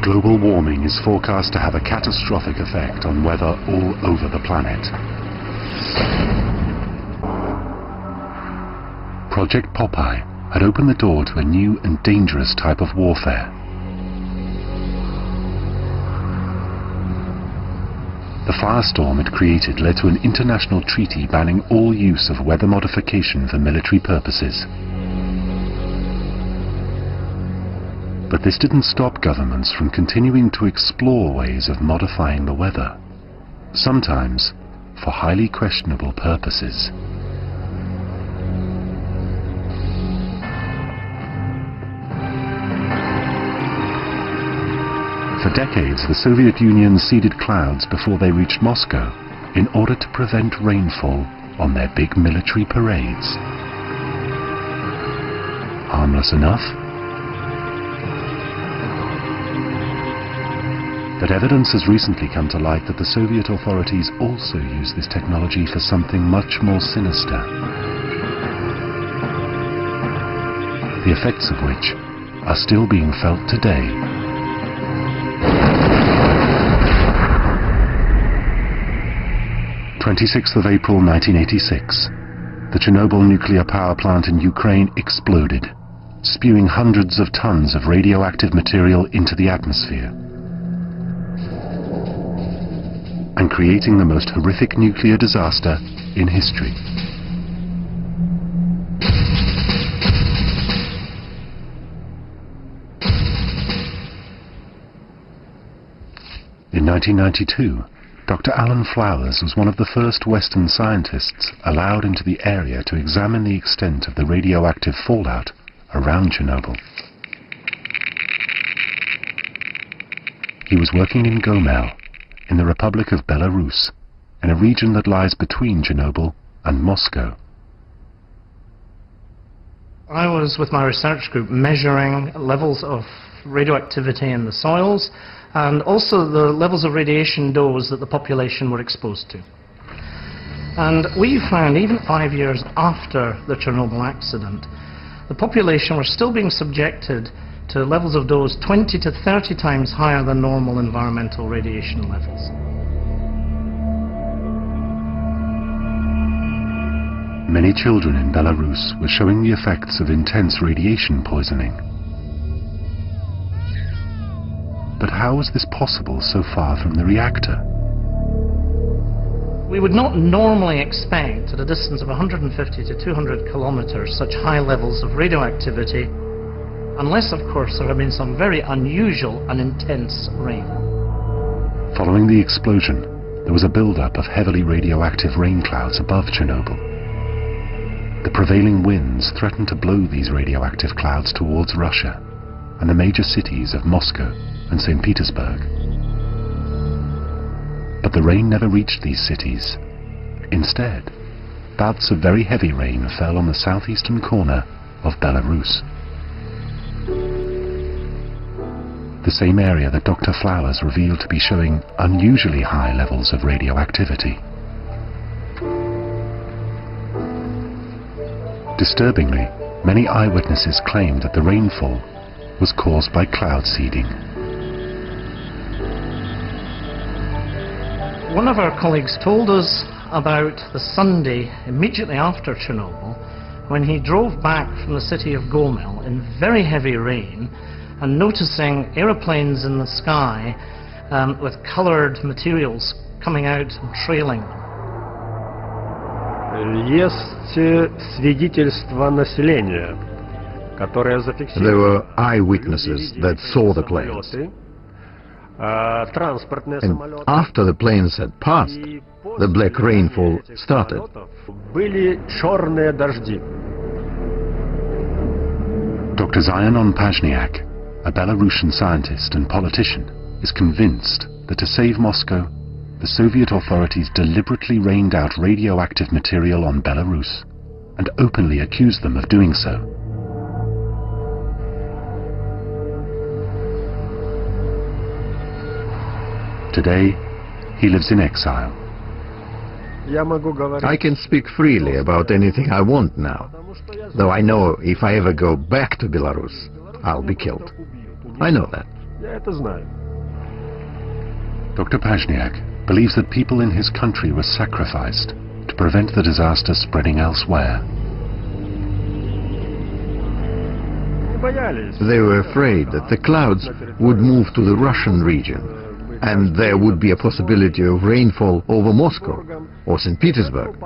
Global warming is forecast to have a catastrophic effect on weather all over the planet. Project Popeye had opened the door to a new and dangerous type of warfare. The firestorm it created led to an international treaty banning all use of weather modification for military purposes. But this didn't stop governments from continuing to explore ways of modifying the weather, sometimes for highly questionable purposes. For decades, the Soviet Union seeded clouds before they reached Moscow in order to prevent rainfall on their big military parades. Harmless enough? But evidence has recently come to light that the Soviet authorities also use this technology for something much more sinister, the effects of which are still being felt today. 26th of April 1986, the Chernobyl nuclear power plant in Ukraine exploded, spewing hundreds of tons of radioactive material into the atmosphere and creating the most horrific nuclear disaster in history. In 1992, Dr. Alan Flowers was one of the first Western scientists allowed into the area to examine the extent of the radioactive fallout around Chernobyl. He was working in Gomel, in the Republic of Belarus, in a region that lies between Chernobyl and Moscow. I was with my research group measuring levels of radioactivity in the soils and also the levels of radiation dose that the population were exposed to. And we found, even 5 years after the Chernobyl accident, the population were still being subjected to levels of dose 20 to 30 times higher than normal environmental radiation levels. Many children in Belarus were showing the effects of intense radiation poisoning. But how was this possible so far from the reactor? We would not normally expect, at a distance of 150 to 200 kilometers, such high levels of radioactivity, unless, of course, there had been some very unusual and intense rain. Following the explosion, there was a build-up of heavily radioactive rain clouds above Chernobyl. The prevailing winds threatened to blow these radioactive clouds towards Russia and the major cities of Moscow and St. Petersburg. But the rain never reached these cities. Instead, bouts of very heavy rain fell on the southeastern corner of Belarus, the same area that Dr. Flowers revealed to be showing unusually high levels of radioactivity. Disturbingly, many eyewitnesses claimed that the rainfall was caused by cloud seeding. One of our colleagues told us about the Sunday immediately after Chernobyl, when he drove back from the city of Gomel in very heavy rain and noticing aeroplanes in the sky with coloured materials coming out and trailing them. There were eyewitnesses that saw the planes. And after the planes had passed, the black rainfall started. Dr. Zion Pazniak, a Belarusian scientist and politician, is convinced that to save Moscow, the Soviet authorities deliberately rained out radioactive material on Belarus and openly accused them of doing so. Today, he lives in exile. I can speak freely about anything I want now, though I know if I ever go back to Belarus, I'll be killed. I know that. Dr. Pazniak believes that people in his country were sacrificed to prevent the disaster spreading elsewhere. They were afraid that the clouds would move to the Russian region, and there would be a possibility of rainfall over Moscow or St. Petersburg.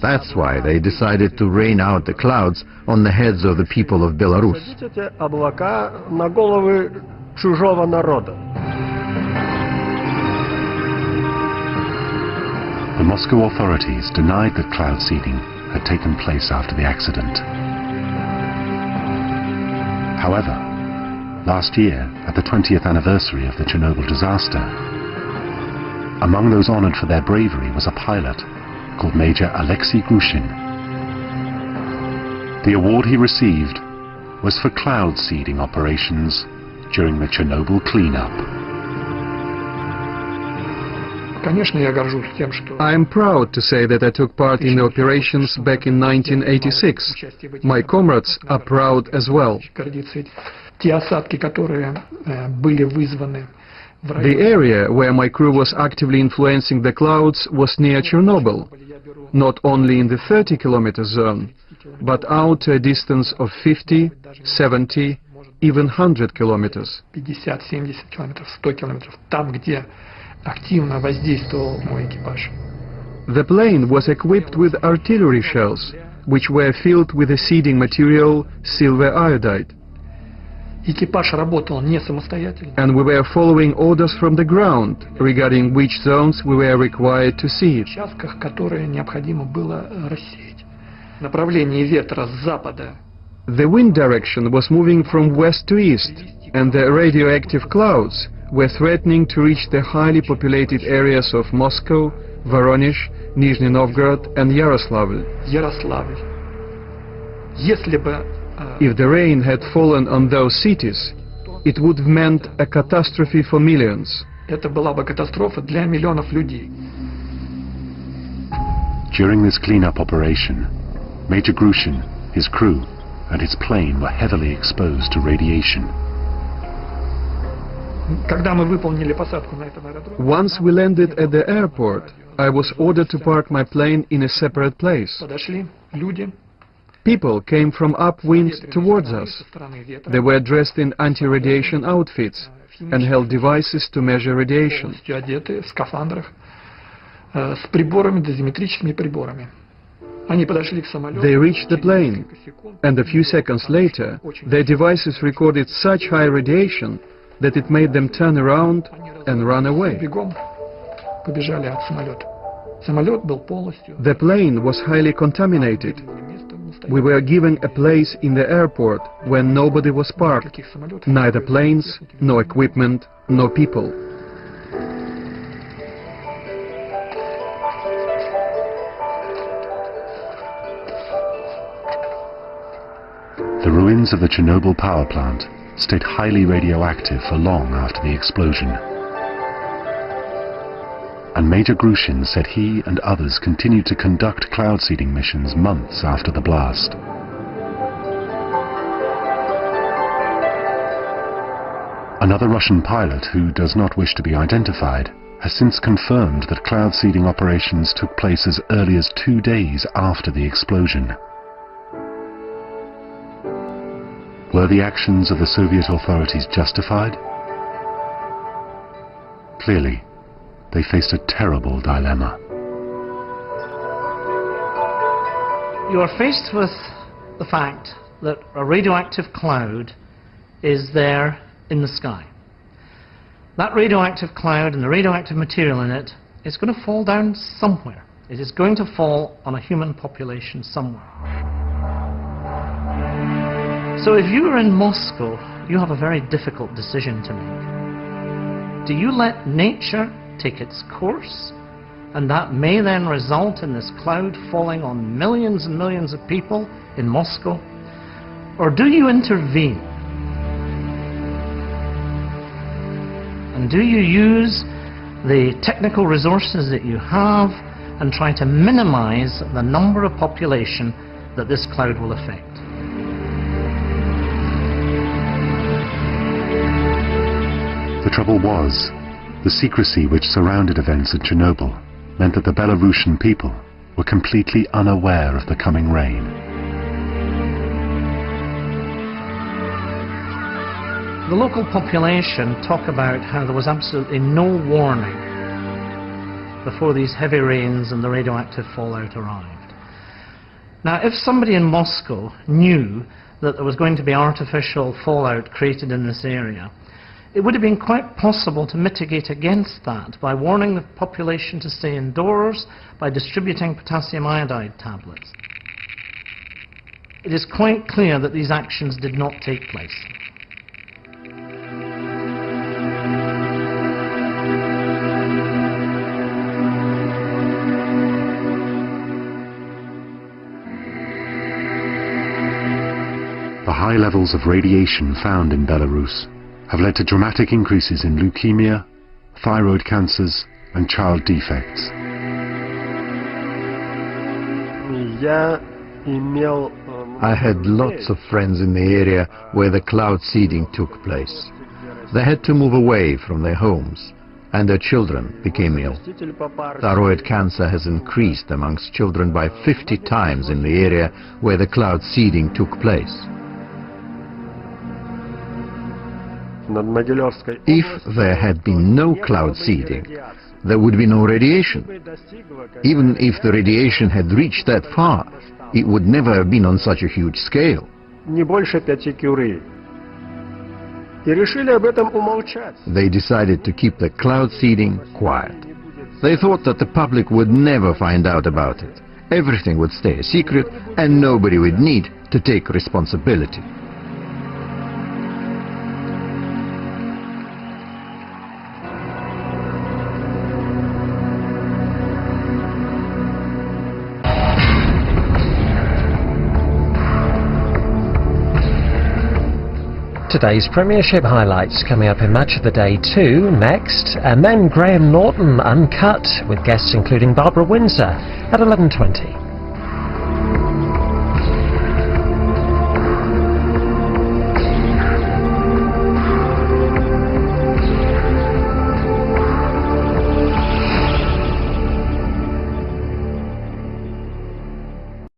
That's why they decided to rain out the clouds on the heads of the people of Belarus. The Moscow authorities denied that cloud seeding had taken place after the accident. However, last year, at the 20th anniversary of the Chernobyl disaster, among those honored for their bravery was a pilot called Major Alexei Grushin. The award he received was for cloud seeding operations during the Chernobyl cleanup. I am proud to say that I took part in the operations back in 1986. My comrades are proud as well. The area where my crew was actively influencing the clouds was near Chernobyl, not only in the 30-kilometer zone, but out to a distance of 50, 70, even 100 kilometers. The plane was equipped with artillery shells, which were filled with a seeding material, silver iodide. And we were following orders from the ground regarding which zones we were required to seed. The wind direction was moving from west to east, and the radioactive clouds were threatening to reach the highly populated areas of Moscow, Voronezh, Nizhny Novgorod and Yaroslavl. If the rain had fallen on those cities, it would have meant a catastrophe for millions. During this cleanup operation, Major Grushin, his crew and his plane were heavily exposed to radiation. Once we landed at the airport, I was ordered to park my plane in a separate place. People came from upwind towards us. They were dressed in anti-radiation outfits and held devices to measure radiation. They reached the plane, and a few seconds later, their devices recorded such high radiation that it made them turn around and run away. The plane was highly contaminated. We were given a place in the airport where nobody was parked, neither planes, no equipment, no people. The ruins of the Chernobyl power plant stayed highly radioactive for long after the explosion. And Major Grushin said he and others continued to conduct cloud seeding missions months after the blast. Another Russian pilot, who does not wish to be identified, has since confirmed that cloud seeding operations took place as early as 2 days after the explosion. Were the actions of the Soviet authorities justified? Clearly, they faced a terrible dilemma. You are faced with the fact that a radioactive cloud is there in the sky. That radioactive cloud and the radioactive material in it is going to fall down somewhere. It is going to fall on a human population somewhere. So if you are in Moscow, you have a very difficult decision to make. Do you let nature take its course, and that may then result in this cloud falling on millions and millions of people in Moscow? Or do you intervene? And do you use the technical resources that you have and try to minimize the number of population that this cloud will affect? The trouble was, the secrecy which surrounded events at Chernobyl meant that the Belarusian people were completely unaware of the coming rain. The local population talk about how there was absolutely no warning before these heavy rains and the radioactive fallout arrived. Now, if somebody in Moscow knew that there was going to be artificial fallout created in this area, it would have been quite possible to mitigate against that by warning the population to stay indoors, by distributing potassium iodide tablets. It is quite clear that these actions did not take place. The high levels of radiation found in Belarus have led to dramatic increases in leukemia, thyroid cancers and child defects. I had lots of friends in the area where the cloud seeding took place. They had to move away from their homes, and their children became ill. Thyroid cancer has increased amongst children by 50 times in the area where the cloud seeding took place. If there had been no cloud seeding, there would be no radiation. Even if the radiation had reached that far, it would never have been on such a huge scale. They decided to keep the cloud seeding quiet. They thought that the public would never find out about it. Everything would stay a secret and nobody would need to take responsibility. Today's Premiership highlights coming up in Match of the Day 2 next, and then Graham Norton Uncut with guests including Barbara Windsor at 11:20.